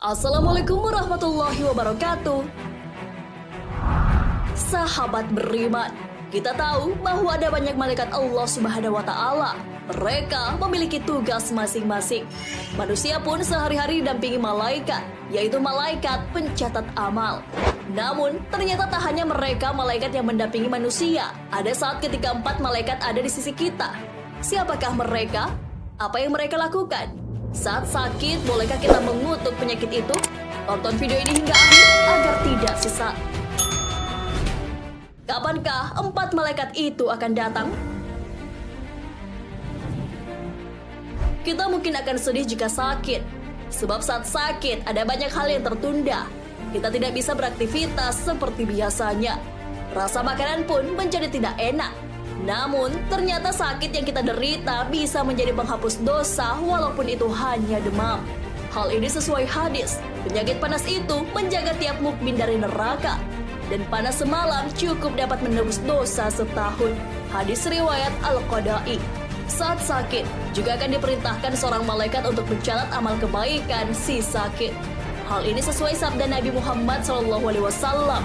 Assalamualaikum warahmatullahi wabarakatuh. Sahabat beriman, kita tahu bahwa ada banyak malaikat Allah Subhanahu wa Ta'ala. Mereka memiliki tugas masing-masing. Manusia pun sehari-hari didampingi malaikat, yaitu malaikat pencatat amal. Namun, ternyata tak hanya mereka malaikat yang mendampingi manusia. Ada saat ketika 4 malaikat ada di sisi kita. Siapakah mereka? Apa yang mereka lakukan? Saat sakit, bolehkah kita mengutuk penyakit itu? Tonton video ini hingga akhir agar tidak sesat. Kapankah 4 malaikat itu akan datang? Kita mungkin akan sedih jika sakit, sebab saat sakit ada banyak hal yang tertunda. Kita tidak bisa beraktivitas seperti biasanya. Rasa makanan pun menjadi tidak enak. Namun, ternyata sakit yang kita derita bisa menjadi penghapus dosa walaupun itu hanya demam. Hal ini sesuai hadis. Penyakit panas itu menjaga tiap mukmin dari neraka. Dan panas semalam cukup dapat menebus dosa setahun. Hadis riwayat Al-Qadai. Saat sakit, juga akan diperintahkan seorang malaikat untuk mencatat amal kebaikan si sakit. Hal ini sesuai sabda Nabi Muhammad SAW.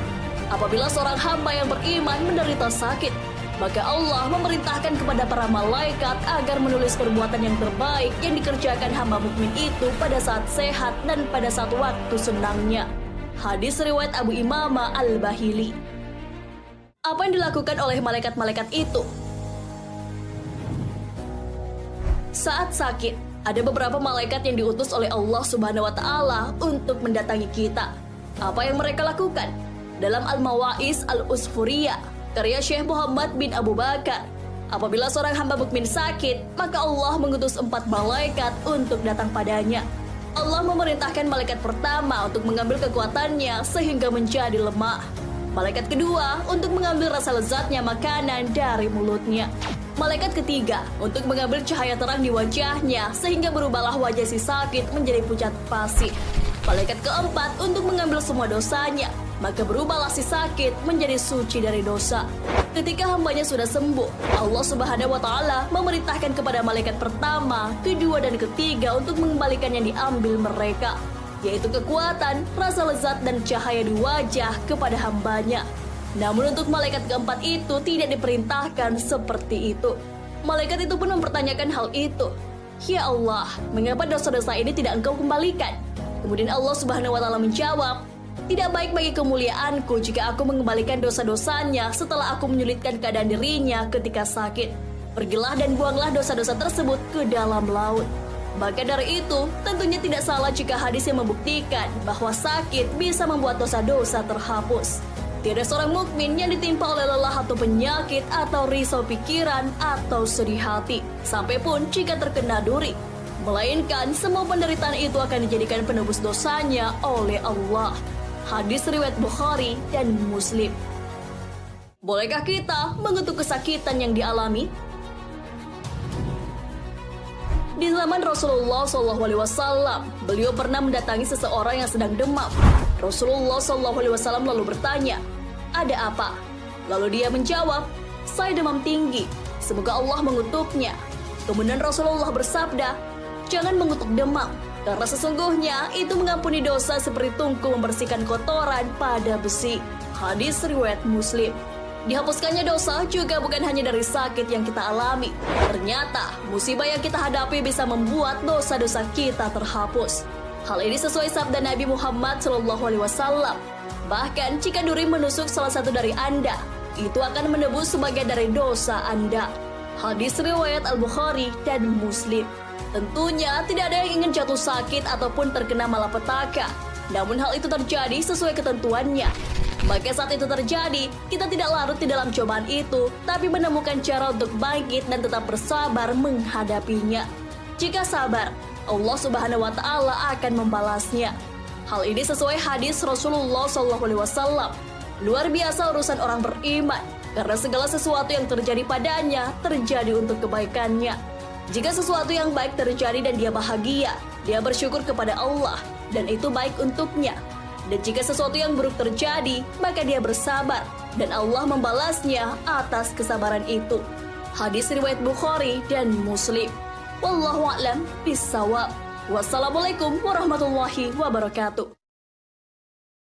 Apabila seorang hamba yang beriman menderita sakit, maka Allah memerintahkan kepada para malaikat agar menulis perbuatan yang terbaik yang dikerjakan hamba mukmin itu pada saat sehat dan pada saat waktu senangnya. Hadis riwayat Abu Imamah Al-Bahili. Apa yang dilakukan oleh malaikat-malaikat itu? Saat sakit, ada beberapa malaikat yang diutus oleh Allah Subhanahu wa Ta'ala untuk mendatangi kita. Apa yang mereka lakukan? Dalam Al-Mawaiz Al-Usfuriyah, karya Syekh Muhammad bin Abu Bakar, apabila seorang hamba mukmin sakit, maka Allah mengutus 4 malaikat untuk datang padanya. Allah memerintahkan malaikat pertama untuk mengambil kekuatannya sehingga menjadi lemah. Malaikat kedua untuk mengambil rasa lezatnya makanan dari mulutnya. Malaikat ketiga untuk mengambil cahaya terang di wajahnya sehingga berubahlah wajah si sakit menjadi pucat pasi. Malaikat keempat untuk mengambil semua dosanya, maka berubahlah si sakit menjadi suci dari dosa. Ketika hambanya sudah sembuh, Allah Subhanahu wa Ta'ala memerintahkan kepada malaikat pertama, kedua, dan ketiga untuk mengembalikan yang diambil mereka, yaitu kekuatan, rasa lezat, dan cahaya di wajah kepada hambanya. Namun untuk malaikat keempat itu tidak diperintahkan seperti itu. Malaikat itu pun mempertanyakan hal itu. Ya Allah, mengapa dosa-dosa ini tidak Engkau kembalikan? Kemudian Allah Subhanahu wa Ta'ala menjawab, tidak baik bagi kemuliaanku jika aku mengembalikan dosa-dosanya setelah aku menyulitkan keadaan dirinya ketika sakit. Pergilah dan buanglah dosa-dosa tersebut ke dalam laut. Maka dari itu, tentunya tidak salah jika hadis yang membuktikan bahwa sakit bisa membuat dosa-dosa terhapus. Tiada seorang mukmin yang ditimpa oleh lelah atau penyakit atau risau pikiran atau sedih hati, sampai pun jika terkena duri. Melainkan semua penderitaan itu akan dijadikan penebus dosanya oleh Allah. Hadis riwayat Bukhari dan Muslim. Bolehkah kita mengutuk kesakitan yang dialami? Di zaman Rasulullah SAW, beliau pernah mendatangi seseorang yang sedang demam. Rasulullah SAW lalu bertanya, ada apa? Lalu dia menjawab, saya demam tinggi, semoga Allah mengutuknya. Kemudian Rasulullah bersabda, jangan mengutuk demam, karena sesungguhnya itu mengampuni dosa seperti tungku membersihkan kotoran pada besi. Hadis riwayat Muslim. Dihapuskannya dosa juga bukan hanya dari sakit yang kita alami. Ternyata musibah yang kita hadapi bisa membuat dosa-dosa kita terhapus. Hal ini sesuai sabda Nabi Muhammad SAW. Bahkan jika duri menusuk salah satu dari Anda, itu akan menebus sebagian dari dosa Anda. Hadis riwayat Al-Bukhari dan Muslim. Tentunya tidak ada yang ingin jatuh sakit ataupun terkena malapetaka. Namun hal itu terjadi sesuai ketentuannya. Maka saat itu terjadi, kita tidak larut di dalam cobaan itu, tapi menemukan cara untuk bangkit dan tetap bersabar menghadapinya. Jika sabar, Allah Subhanahu wa Ta'ala akan membalasnya. Hal ini sesuai hadis Rasulullah SAW. Luar biasa urusan orang beriman, karena segala sesuatu yang terjadi padanya terjadi untuk kebaikannya. Jika sesuatu yang baik terjadi dan dia bahagia, dia bersyukur kepada Allah, dan itu baik untuknya. Dan jika sesuatu yang buruk terjadi, maka dia bersabar, dan Allah membalasnya atas kesabaran itu. Hadis riwayat Bukhari dan Muslim. Wallahu a'lam bishawab. Wassalamualaikum warahmatullahi wabarakatuh.